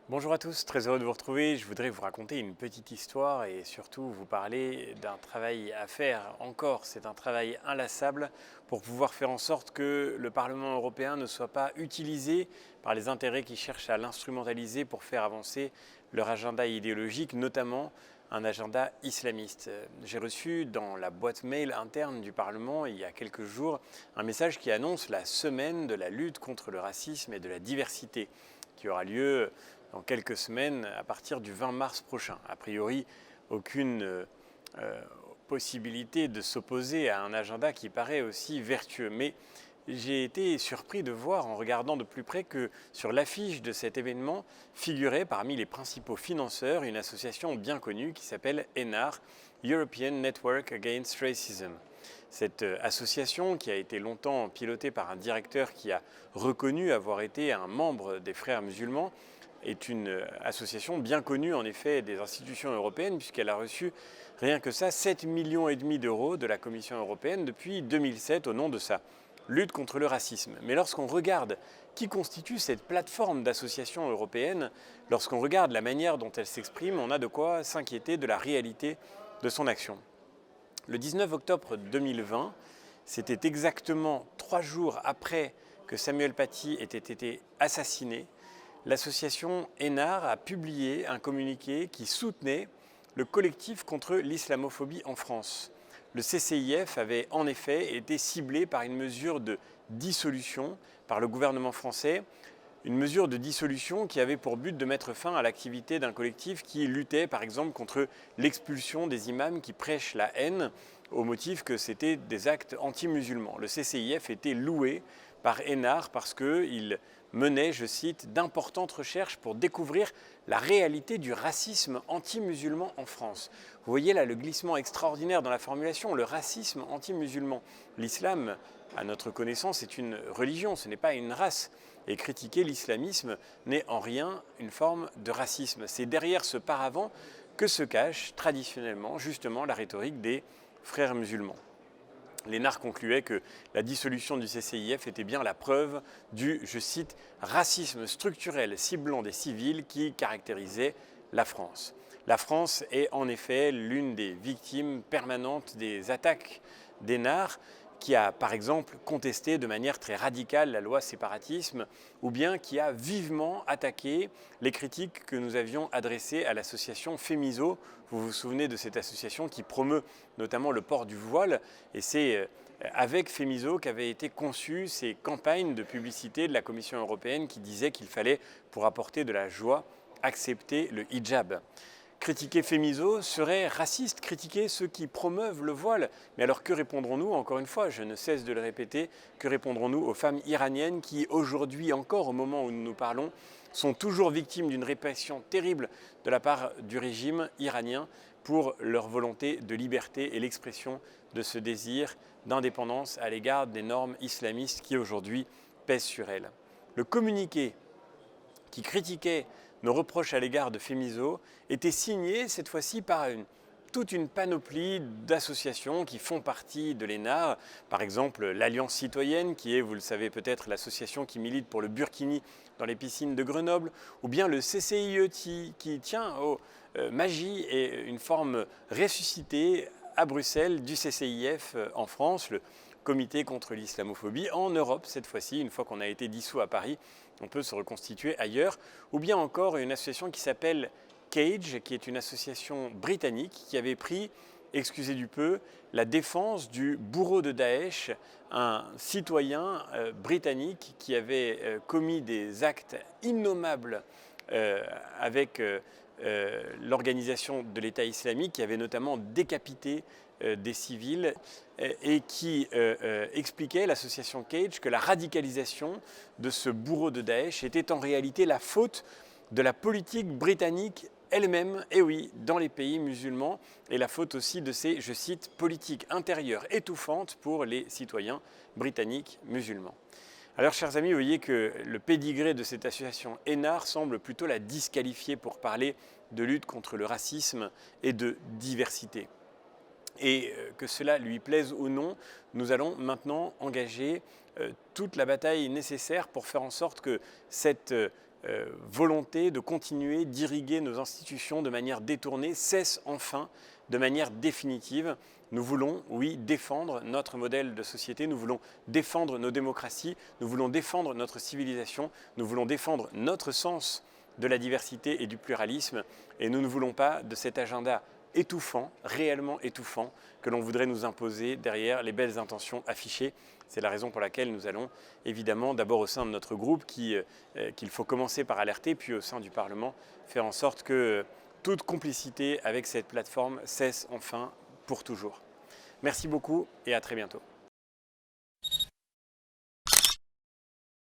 Bonjour à tous, très heureux de vous retrouver. Je voudrais vous raconter une petite histoire et surtout vous parler d'un travail à faire encore. C'est un travail inlassable pour pouvoir faire en sorte que le Parlement européen ne soit pas utilisé par les intérêts qui cherchent à l'instrumentaliser pour faire avancer leur agenda idéologique, notamment un agenda islamiste. J'ai reçu dans la boîte mail interne du Parlement il y a quelques jours un message qui annonce la semaine de la lutte contre le racisme et de la diversité qui aura lieu dans quelques semaines à partir du 20 mars prochain. A priori, aucune possibilité de s'opposer à un agenda qui paraît aussi vertueux. Mais j'ai été surpris de voir en regardant de plus près que sur l'affiche de cet événement figurait parmi les principaux financeurs une association bien connue qui s'appelle ENAR, European Network Against Racism. Cette association, qui a été longtemps pilotée par un directeur qui a reconnu avoir été un membre des Frères musulmans, est une association bien connue en effet des institutions européennes puisqu'elle a reçu rien que ça 7,5 millions d'euros de la Commission européenne depuis 2007 au nom de sa lutte contre le racisme. Mais lorsqu'on regarde qui constitue cette plateforme d'associations européennes, lorsqu'on regarde la manière dont elle s'exprime, on a de quoi s'inquiéter de la réalité de son action. Le 19 octobre 2020, c'était exactement 3 jours après que Samuel Paty ait été assassiné, l'association ENAR a publié un communiqué qui soutenait le collectif contre l'islamophobie en France. Le CCIF avait en effet été ciblé par une mesure de dissolution par le gouvernement français, une mesure de dissolution qui avait pour but de mettre fin à l'activité d'un collectif qui luttait par exemple contre l'expulsion des imams qui prêchent la haine au motif que c'était des actes anti-musulmans. Le CCIF était loué par ENAR parce qu'il menait, je cite, d'importantes recherches pour découvrir la réalité du racisme anti-musulman en France. Vous voyez là le glissement extraordinaire dans la formulation, le racisme anti-musulman. L'islam, à notre connaissance, est une religion, ce n'est pas une race. Et critiquer l'islamisme n'est en rien une forme de racisme. C'est derrière ce paravent que se cache traditionnellement justement la rhétorique des frères musulmans. L'ENAR concluait que la dissolution du CCIF était bien la preuve du, je cite, racisme structurel ciblant des civils qui caractérisait la France. La France est en effet l'une des victimes permanentes des attaques d'ENAR, qui a par exemple contesté de manière très radicale la loi séparatisme, ou bien qui a vivement attaqué les critiques que nous avions adressées à l'association Fémiso. Vous vous souvenez de cette association qui promeut notamment le port du voile, et c'est avec Fémiso qu'avaient été conçues ces campagnes de publicité de la Commission européenne qui disaient qu'il fallait, pour apporter de la joie, accepter le hijab. Critiquer Fémiso serait raciste, critiquer ceux qui promeuvent le voile. Mais alors que répondrons-nous, encore une fois, je ne cesse de le répéter, que répondrons-nous aux femmes iraniennes qui aujourd'hui encore, au moment où nous nous parlons, sont toujours victimes d'une répression terrible de la part du régime iranien pour leur volonté de liberté et l'expression de ce désir d'indépendance à l'égard des normes islamistes qui aujourd'hui pèsent sur elles. Le communiqué qui critiquait nos reproches à l'égard de Fémiso était signé cette fois-ci par toute une panoplie d'associations qui font partie de l'ENAR, par exemple l'Alliance citoyenne, qui est, vous le savez peut-être, l'association qui milite pour le burkini dans les piscines de Grenoble, ou bien le CCIE qui tient aux Magie et une forme ressuscitée à Bruxelles du CCIF en France, le comité contre l'islamophobie, en Europe cette fois-ci, une fois qu'on a été dissous à Paris, on peut se reconstituer ailleurs, ou bien encore une association qui s'appelle CAGE, qui est une association britannique qui avait pris, excusez du peu, la défense du bourreau de Daesh, un citoyen britannique qui avait commis des actes innommables avec l'organisation de l'État islamique, qui avait notamment décapité des civils et qui expliquait, l'association CAGE, que la radicalisation de ce bourreau de Daesh était en réalité la faute de la politique britannique elle-même, et oui, dans les pays musulmans, et la faute aussi de ces, je cite, politiques intérieures étouffantes pour les citoyens britanniques musulmans. Alors, chers amis, vous voyez que le pédigré de cette association ENAR semble plutôt la disqualifier pour parler de lutte contre le racisme et de diversité. Et que cela lui plaise ou non, nous allons maintenant engager toute la bataille nécessaire pour faire en sorte que cette volonté de continuer d'irriguer nos institutions de manière détournée cesse enfin de manière définitive. Nous voulons, oui, défendre notre modèle de société, nous voulons défendre nos démocraties, nous voulons défendre notre civilisation, nous voulons défendre notre sens de la diversité et du pluralisme, et nous ne voulons pas de cet agenda étouffant, réellement étouffant, que l'on voudrait nous imposer derrière les belles intentions affichées. C'est la raison pour laquelle nous allons évidemment, d'abord au sein de notre groupe, qu'il faut commencer par alerter, puis au sein du Parlement, faire en sorte que toute complicité avec cette plateforme cesse enfin pour toujours. Merci beaucoup et à très bientôt.